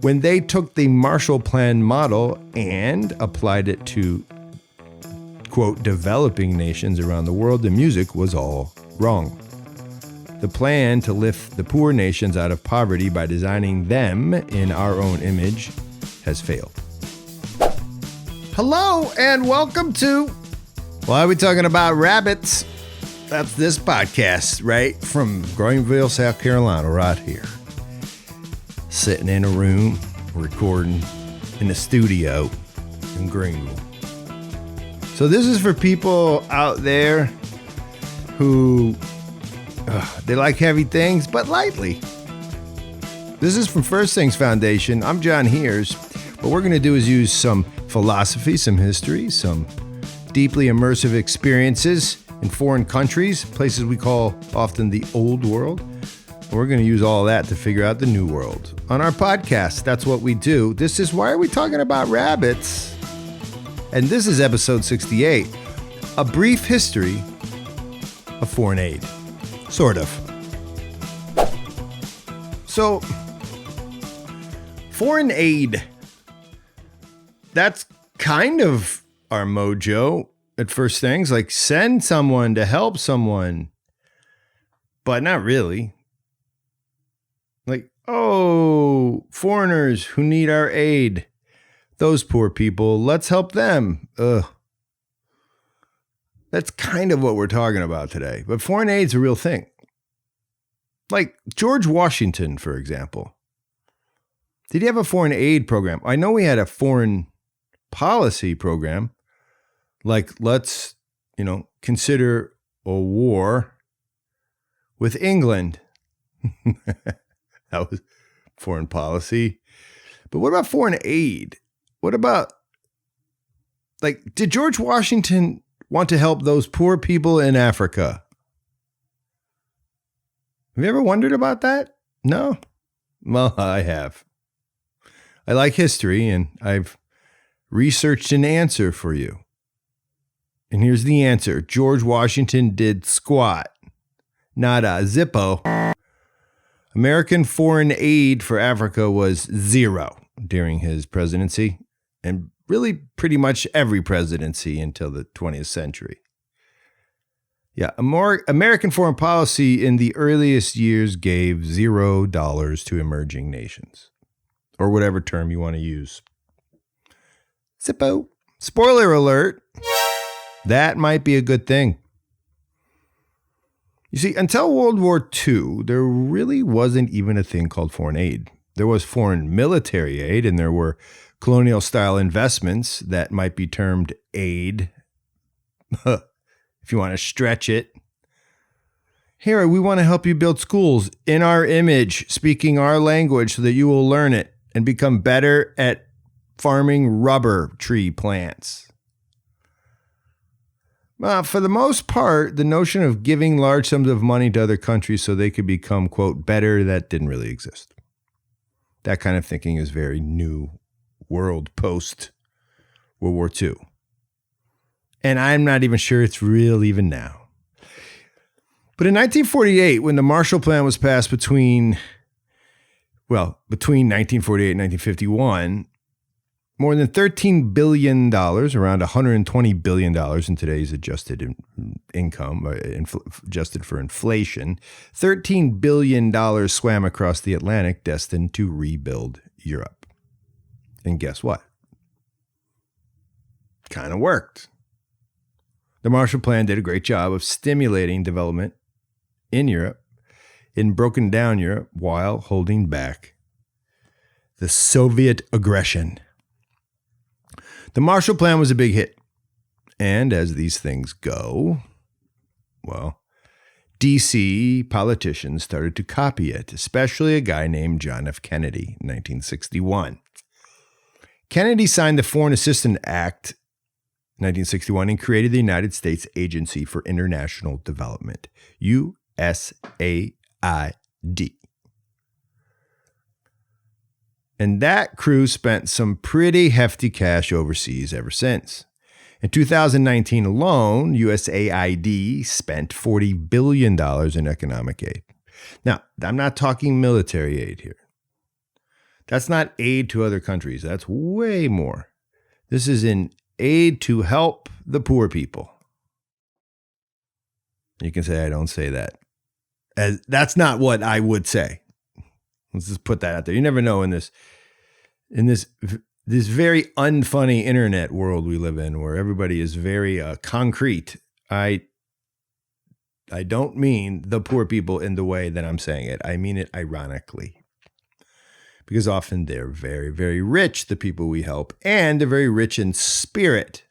when they took the Marshall Plan model and applied it to, quote, developing nations around the world, the music was all wrong. The plan to lift the poor nations out of poverty by designing them in our own image has failed. Hello and welcome to Why Are We Talking About Rabbits? That's this podcast right from Greenville, South Carolina, right here. Sitting in a room, recording in the studio in Greenville. So this is for people out there who they like heavy things, but lightly. This is from First Things Foundation. I'm John Heers. What we're going to do is use some philosophy, some history, some deeply immersive experiences in foreign countries, places we call often the old world. We're going to use all that to figure out the new world. On our podcast, that's what we do. This is Why Are We Talking About Rabbits? And this is episode 68, a brief history of foreign aid. Sort of. So, foreign aid, that's kind of our mojo at First Things, like send someone to help someone, but not really. Like, oh, foreigners who need our aid, those poor people, let's help them. Ugh. That's kind of what we're talking about today. But foreign aid's a real thing. Like George Washington, for example. Did he have a foreign aid program? I know he had a foreign policy program. Like, let's, consider a war with England. That was foreign policy. But what about foreign aid? What about, did George Washington want to help those poor people in Africa? Have you ever wondered about that? No? Well, I have. I like history, and I've researched an answer for you. And here's the answer. George Washington did squat. Nada. Zippo. American foreign aid for Africa was zero during his presidency, and really pretty much every presidency until the 20th century. Yeah, American foreign policy in the earliest years gave $0 to emerging nations, or whatever term you want to use. Zippo. Spoiler alert, that might be a good thing. You see, until World War II, there really wasn't even a thing called foreign aid. There was foreign military aid, and there were colonial-style investments that might be termed aid, if you want to stretch it. Here, we want to help you build schools in our image, speaking our language so that you will learn it and become better at farming rubber tree plants. For the most part, the notion of giving large sums of money to other countries so they could become, quote, better, that didn't really exist. That kind of thinking is very new world post World War II. And I'm not even sure it's real even now. But in 1948, when the Marshall Plan was passed between 1948 and 1951, more than $13 billion, around $120 billion in today's adjusted income, adjusted for inflation, $13 billion swam across the Atlantic destined to rebuild Europe. And guess what? Kind of worked. The Marshall Plan did a great job of stimulating development in Europe, in broken down Europe, while holding back the Soviet aggression. The Marshall Plan was a big hit. And as these things go, D.C. politicians started to copy it, especially a guy named John F. Kennedy in 1961. Kennedy signed the Foreign Assistance Act 1961 and created the United States Agency for International Development, USAID. And that crew spent some pretty hefty cash overseas ever since. In 2019 alone, USAID spent $40 billion in economic aid. Now, I'm not talking military aid here. That's not aid to other countries. That's way more. This is an aid to help the poor people. You can say I don't say that. As that's not what I would say. Let's just put that out there. You never know in this very unfunny internet world we live in, where everybody is very concrete. I don't mean the poor people in the way that I'm saying it. I mean it ironically. Because often they're very, very rich, the people we help, and they're very rich in spirit.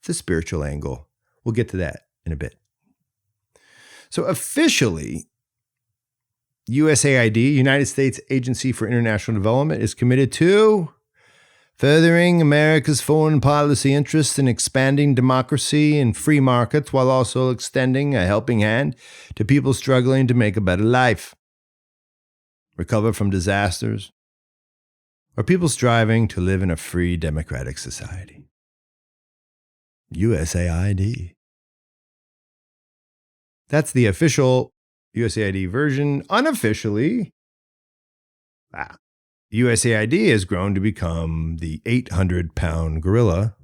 The spiritual angle. We'll get to that in a bit. So officially, USAID, United States Agency for International Development, is committed to furthering America's foreign policy interests in expanding democracy and free markets while also extending a helping hand to people struggling to make a better life, recover from disasters, or people striving to live in a free democratic society. USAID. That's the official USAID version. Unofficially, USAID has grown to become the 800-pound gorilla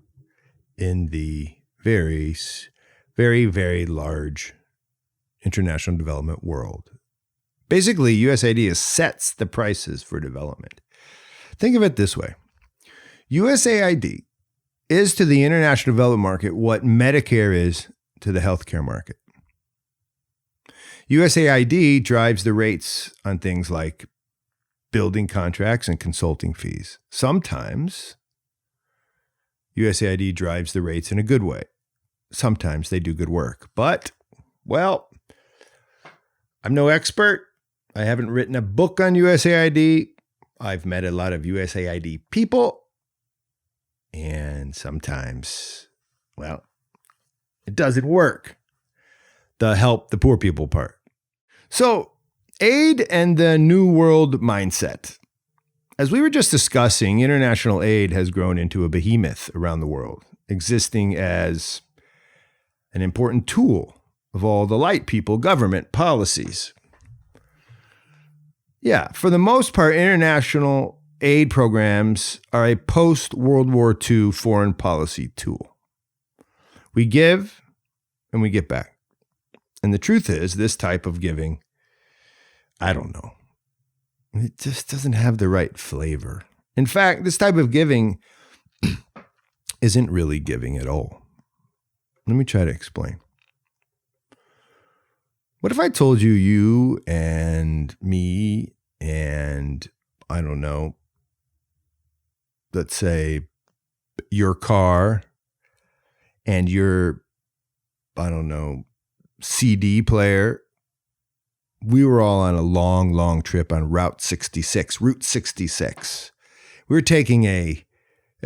in the very, very, very large international development world. Basically, USAID sets the prices for development. Think of it this way. USAID is to the international development market what Medicare is to the healthcare market. USAID drives the rates on things like building contracts and consulting fees. Sometimes USAID drives the rates in a good way. Sometimes they do good work. But, well, I'm no expert. I haven't written a book on USAID. I've met a lot of USAID people. And sometimes, well, it doesn't work. The help the poor people part. So, aid and the New World mindset. As we were just discussing, international aid has grown into a behemoth around the world, existing as an important tool of all the light people government policies. Yeah, for the most part, international aid programs are a post-World War II foreign policy tool. We give and we get back. And the truth is, this type of giving, I don't know. It just doesn't have the right flavor. In fact, this type of giving isn't really giving at all. Let me try to explain. What if I told you, you and me and, I don't know, let's say your car and your, I don't know, CD player, we were all on a long, long trip on Route 66. We were taking a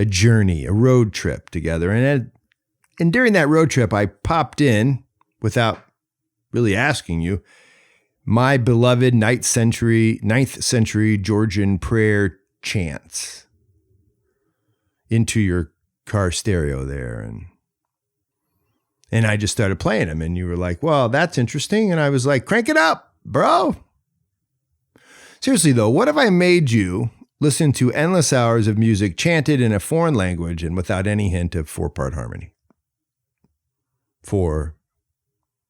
journey, a road trip together. And during that road trip, I popped in, without really asking you, my beloved 9th century Georgian prayer chants into your car stereo there. And I just started playing them. And you were like, well, that's interesting. And I was like, crank it up, bro. Seriously, though, what if I made you listen to endless hours of music chanted in a foreign language and without any hint of 4-part harmony for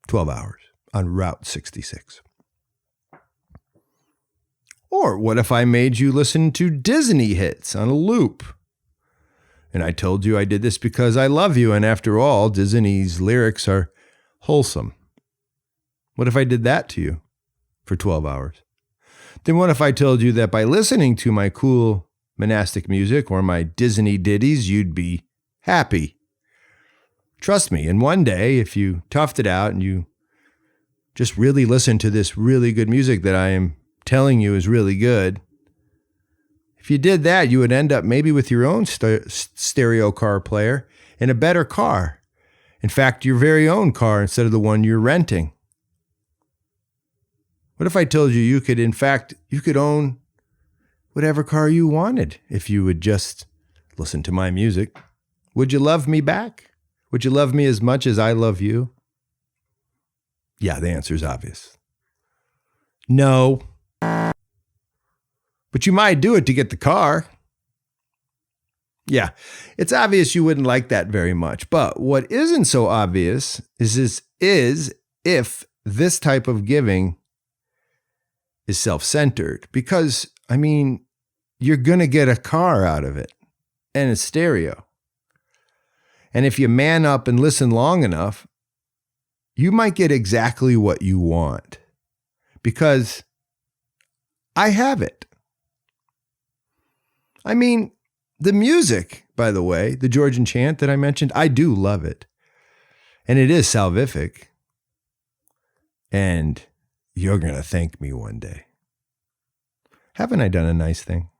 12 hours on Route 66? Or what if I made you listen to Disney hits on a loop? And I told you I did this because I love you, and after all, Disney's lyrics are wholesome. What if I did that to you for 12 hours? Then what if I told you that by listening to my cool monastic music or my Disney ditties, you'd be happy? Trust me, and one day, if you toughed it out and you just really listened to this really good music that I am telling you is really good, if you did that, you would end up maybe with your own stereo car player and a better car. In fact, your very own car instead of the one you're renting. What if I told you you could own whatever car you wanted if you would just listen to my music? Would you love me back? Would you love me as much as I love you? Yeah, the answer is obvious. No. But but you might do it to get the car. Yeah, it's obvious you wouldn't like that very much. But what isn't so obvious is if this type of giving is self-centered. Because, I mean, you're going to get a car out of it and a stereo. And if you man up and listen long enough, you might get exactly what you want. Because I have it. I mean, the music, by the way, the Georgian chant that I mentioned, I do love it. And it is salvific. And you're going to thank me one day. Haven't I done a nice thing?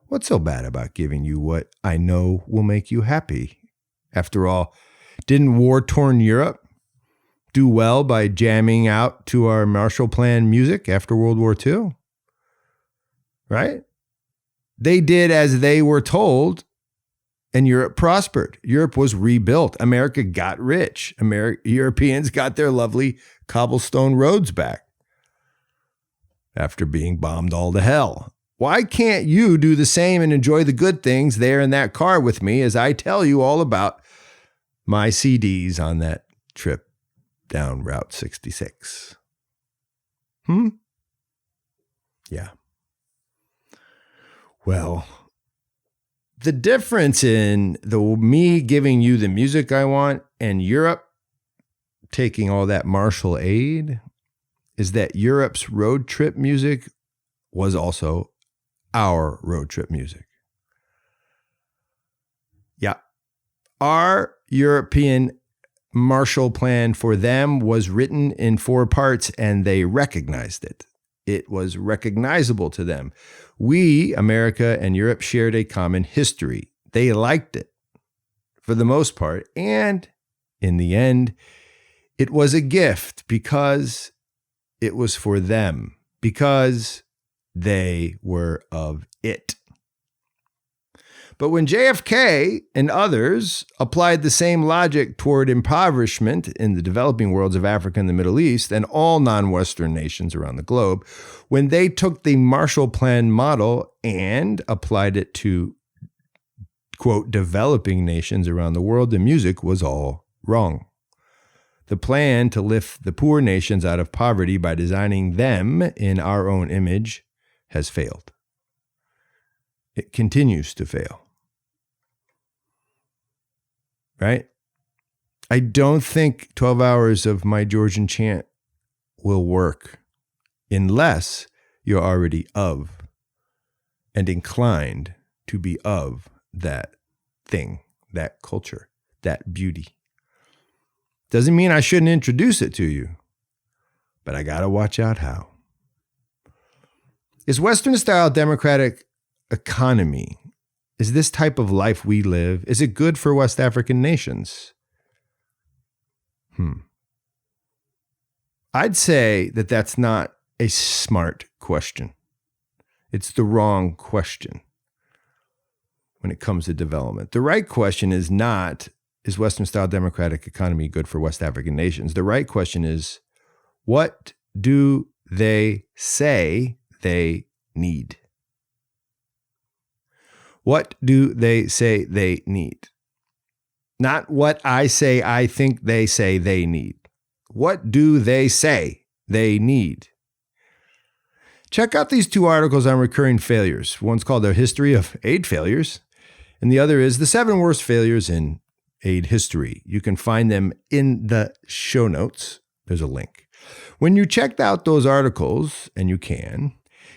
What's so bad about giving you what I know will make you happy? After all, didn't war-torn Europe do well by jamming out to our Marshall Plan music after World War II? Right? They did as they were told, and Europe prospered. Europe was rebuilt. America got rich. Europeans got their lovely cobblestone roads back after being bombed all to hell. Why can't you do the same and enjoy the good things there in that car with me as I tell you all about my CDs on that trip down Route 66? Yeah. Well, the difference in me giving you the music I want and Europe taking all that Marshall aid is that Europe's road trip music was also our road trip music. Yeah. Our European Marshall Plan for them was written in 4 parts and they recognized it. It was recognizable to them. We, America and Europe, shared a common history. They liked it for the most part. And in the end, it was a gift because it was for them, because they were of it. But when JFK and others applied the same logic toward impoverishment in the developing worlds of Africa and the Middle East and all non-Western nations around the globe, when they took the Marshall Plan model and applied it to, quote, developing nations around the world, the music was all wrong. The plan to lift the poor nations out of poverty by designing them in our own image has failed. It continues to fail. Right? I don't think 12 hours of my Georgian chant will work unless you're already of and inclined to be of that thing, that culture, that beauty. Doesn't mean I shouldn't introduce it to you, but I got to watch out how. Is Western-style democratic economy, is this type of life we live, is it good for West African nations? I'd say that that's not a smart question. It's the wrong question when it comes to development. The right question is not, is Western-style democratic economy good for West African nations? The right question is, what do they say they need? What do they say they need? Not what I say I think they say they need. What do they say they need? Check out these 2 articles on recurring failures. One's called The History of Aid Failures, and the other is The 7 Worst Failures in Aid History. You can find them in the show notes. There's a link. When you checked out those articles, and you can,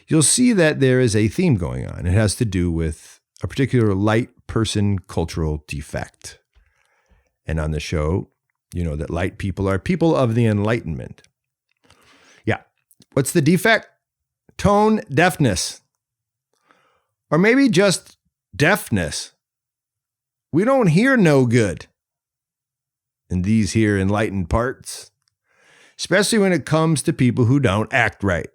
you'll see that there is a theme going on. It has to do with a particular light person cultural defect. And on the show, you know that light people are people of the Enlightenment. Yeah. What's the defect? Tone deafness. Or maybe just deafness. We don't hear no good in these here enlightened parts, especially when it comes to people who don't act right.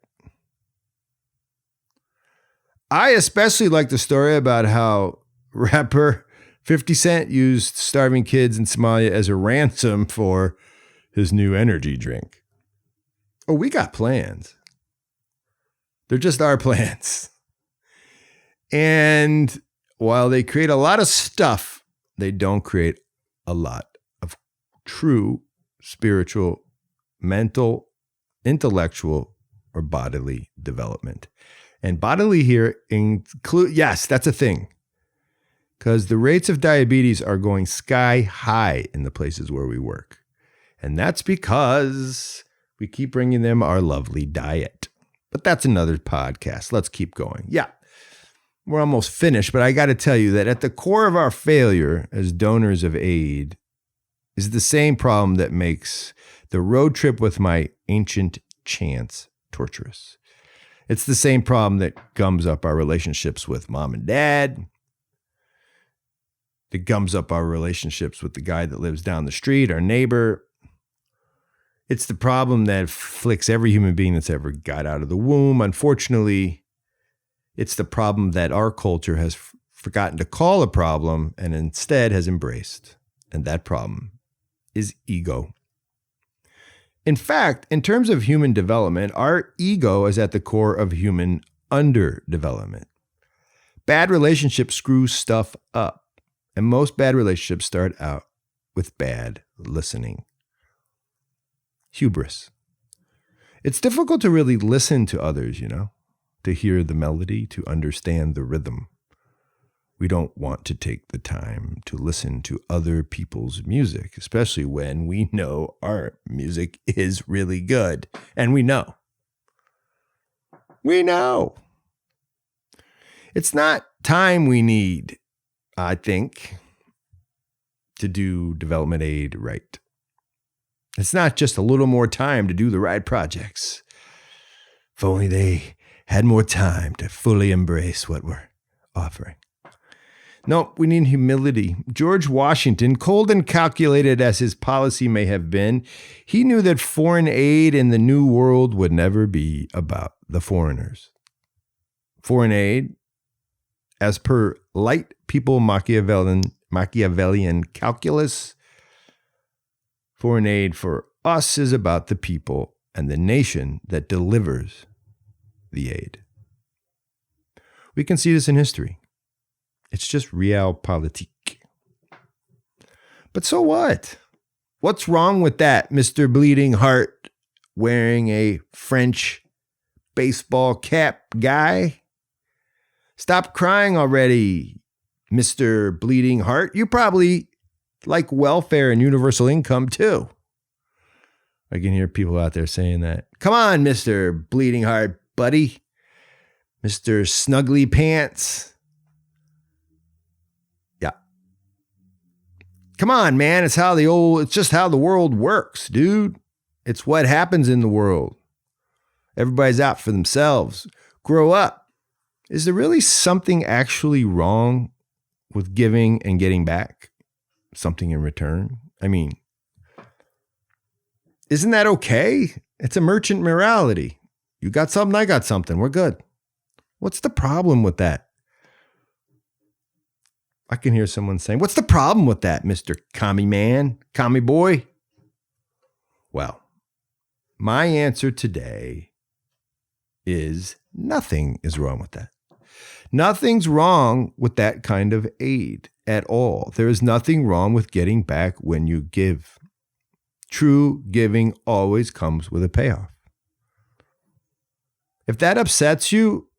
I especially like the story about how rapper 50 Cent used starving kids in Somalia as a ransom for his new energy drink. Oh, we got plans. They're just our plans. And while they create a lot of stuff, they don't create a lot of true spiritual, mental, intellectual, or bodily development. And bodily here yes, that's a thing. Because the rates of diabetes are going sky high in the places where we work. And that's because we keep bringing them our lovely diet. But that's another podcast. Let's keep going. Yeah, we're almost finished, but I got to tell you that at the core of our failure as donors of aid is the same problem that makes the road trip with my ancient chants torturous. It's the same problem that gums up our relationships with mom and dad. It gums up our relationships with the guy that lives down the street, our neighbor. It's the problem that afflicts every human being that's ever got out of the womb. Unfortunately, it's the problem that our culture has forgotten to call a problem and instead has embraced. And that problem is ego. In fact, in terms of human development, our ego is at the core of human underdevelopment. Bad relationships screw stuff up. And most bad relationships start out with bad listening. Hubris. It's difficult to really listen to others, to hear the melody, to understand the rhythm. We don't want to take the time to listen to other people's music, especially when we know our music is really good. And we know. We know. It's not time we need, I think, to do development aid right. It's not just a little more time to do the right projects. If only they had more time to fully embrace what we're offering. No, we need humility. George Washington, cold and calculated as his policy may have been, he knew that foreign aid in the New World would never be about the foreigners. Foreign aid, as per light people Machiavellian calculus, foreign aid for us is about the people and the nation that delivers the aid. We can see this in history. It's just realpolitik. But so what? What's wrong with that, Mr. Bleeding Heart wearing a French baseball cap guy? Stop crying already, Mr. Bleeding Heart. You probably like welfare and universal income too. I can hear people out there saying that. Come on, Mr. Bleeding Heart, buddy. Mr. Snuggly Pants. Yeah. Come on, man. It's just how the world works, dude. It's what happens in the world. Everybody's out for themselves. Grow up. Is there really something actually wrong with giving and getting back something in return? I mean, isn't that okay? It's a merchant morality. You got something, I got something. We're good. What's the problem with that? I can hear someone saying, what's the problem with that, Mr. Commie Man, Commie Boy? Well, my answer today is nothing is wrong with that. Nothing's wrong with that kind of aid at all. There is nothing wrong with getting back when you give. True giving always comes with a payoff. If that upsets you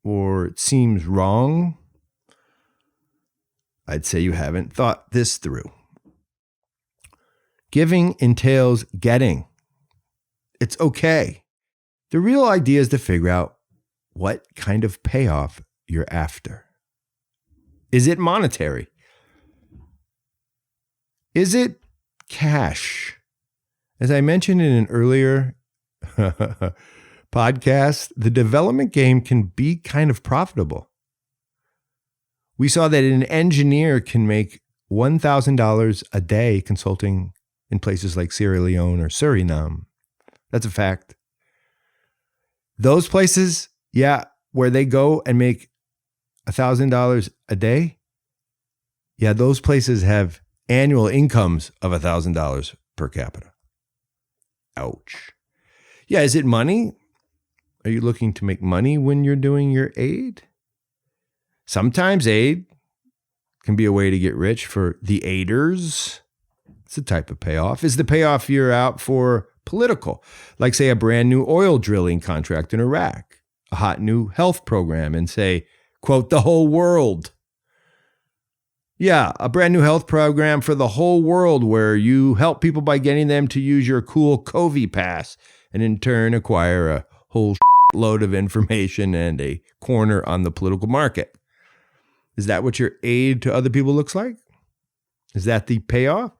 or it seems wrong, I'd say you haven't thought this through. Giving entails getting. It's okay. The real idea is to figure out what kind of payoff you're after. Is it monetary? Is it cash? As I mentioned in an earlier podcast, the development game can be kind of profitable. We saw that an engineer can make $1,000 a day consulting in places like Sierra Leone or Suriname. That's a fact. Those places, yeah, where they go and make $1,000 a day, yeah, those places have annual incomes of $1,000 per capita. Ouch. Yeah, is it money? Are you looking to make money when you're doing your aid? Sometimes aid can be a way to get rich for the aiders. It's a type of payoff. Is the payoff you're out for political? Like, say, a brand new oil drilling contract in Iraq, a hot new health program, and say, quote, the whole world. Yeah, a brand new health program for the whole world where you help people by getting them to use your cool COVID pass and in turn acquire a whole load of information and a corner on the political market. Is that what your aid to other people looks like? Is that the payoff?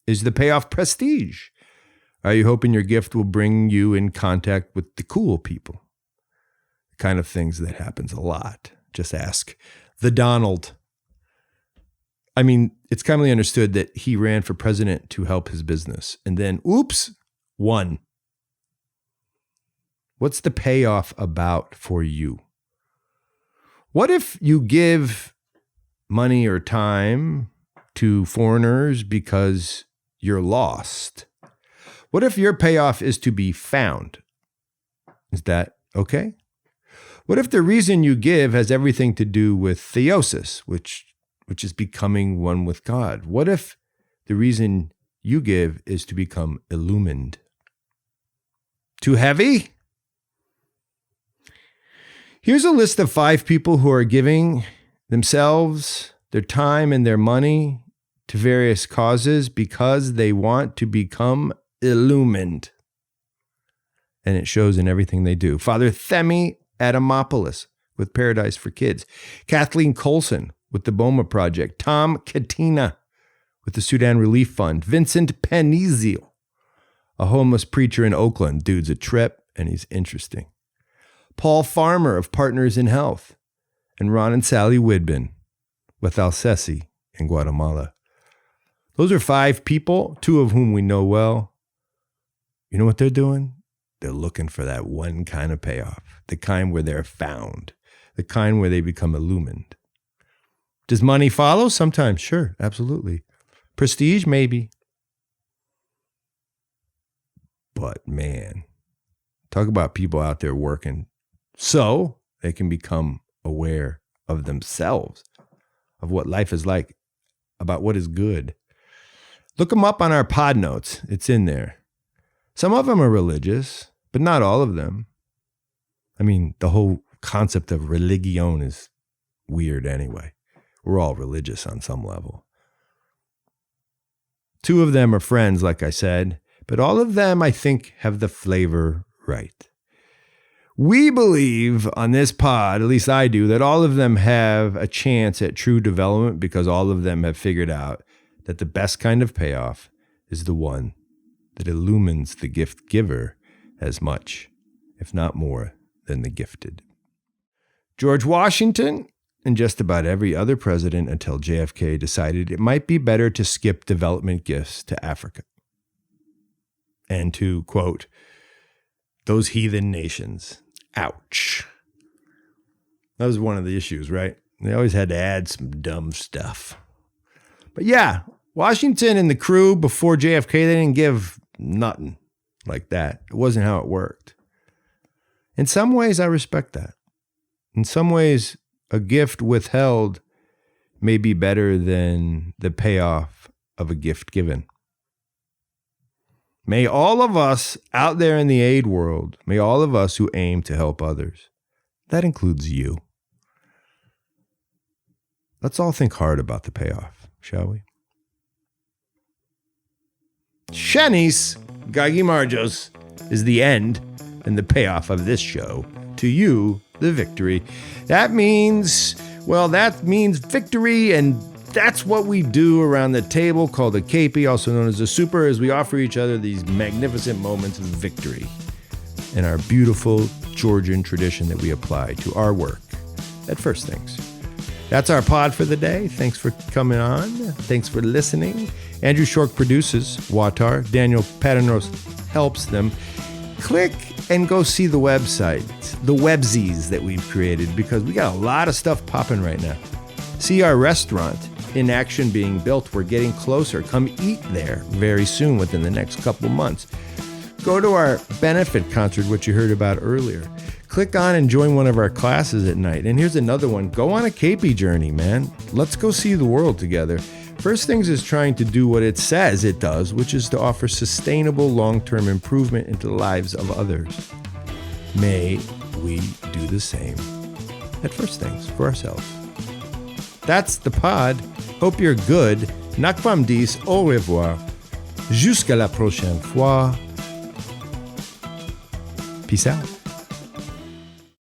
Is the payoff prestige? Are you hoping your gift will bring you in contact with the cool people? The kind of things that happens a lot. Just ask the Donald. I mean, it's commonly understood that he ran for president to help his business and then, oops, won. What's the payoff about for you? What if you give money or time to foreigners because you're lost? What if your payoff is to be found? Is that okay? What if the reason you give has everything to do with theosis, which is becoming one with God? What if the reason you give is to become illumined? Too heavy? Here's a list of 5 people who are giving themselves, their time, and their money to various causes because they want to become illumined. And it shows in everything they do. Father Themi Adamopoulos with Paradise for Kids. Kathleen Colson with the Boma Project. Tom Katina with the Sudan Relief Fund. Vincent Penizio, a homeless preacher in Oakland. Dude's a trip, and he's interesting. Paul Farmer of Partners in Health. And Ron and Sally Widman with Alcesi in Guatemala. Those are 5 people, 2 of whom we know well. You know what they're doing? They're looking for that one kind of payoff, the kind where they're found, the kind where they become illumined. Does money follow? Sometimes, sure, absolutely. Prestige, maybe. But man, talk about people out there working so they can become aware of themselves, of what life is like, about what is good. Look them up on our pod notes. It's in there. Some of them are religious, but not all of them. I mean, the whole concept of religion is weird anyway. We're all religious on some level. 2 of them are friends, like I said, but all of them, I think, have the flavor right. We believe on this pod, at least I do, that all of them have a chance at true development because all of them have figured out that the best kind of payoff is the one that illumines the gift giver as much, if not more, than the gifted. George Washington and just about every other president until JFK decided it might be better to skip development gifts to Africa and to, quote, those heathen nations. Ouch. That was one of the issues, right? They always had to add some dumb stuff. But yeah, Washington and the crew before JFK, they didn't give nothing like that. It wasn't how it worked. In some ways, I respect that. In some ways, a gift withheld may be better than the payoff of a gift given. May all of us out there in the aid world, may all of us who aim to help others, that includes you. Let's all think hard about the payoff, shall we? Shanice Gagi Marjos is the end and the payoff of this show. To you, the victory. That means victory, and that's what we do around the table called a KP, also known as a super, as we offer each other these magnificent moments of victory in our beautiful Georgian tradition that we apply to our work at First Things. That's our pod for the day. Thanks for coming on. Thanks for listening. Andrew Shork produces Watar. Daniel Paternos helps them. Click and go see the website, the websies that we've created, because we got a lot of stuff popping right now. See our restaurant in action being built. We're getting closer. Come eat there very soon within the next couple months. Go to our benefit concert, which you heard about earlier. click on and join one of our classes at night. And here's another one. Go on a KP journey, man. Let's go see the world together. First Things is trying to do what it says it does, which is to offer sustainable long-term improvement into the lives of others. May we do the same at First Things for ourselves. That's the pod. Hope you're good. Nakvam dis, au revoir. Jusqu'à la prochaine fois. Peace out.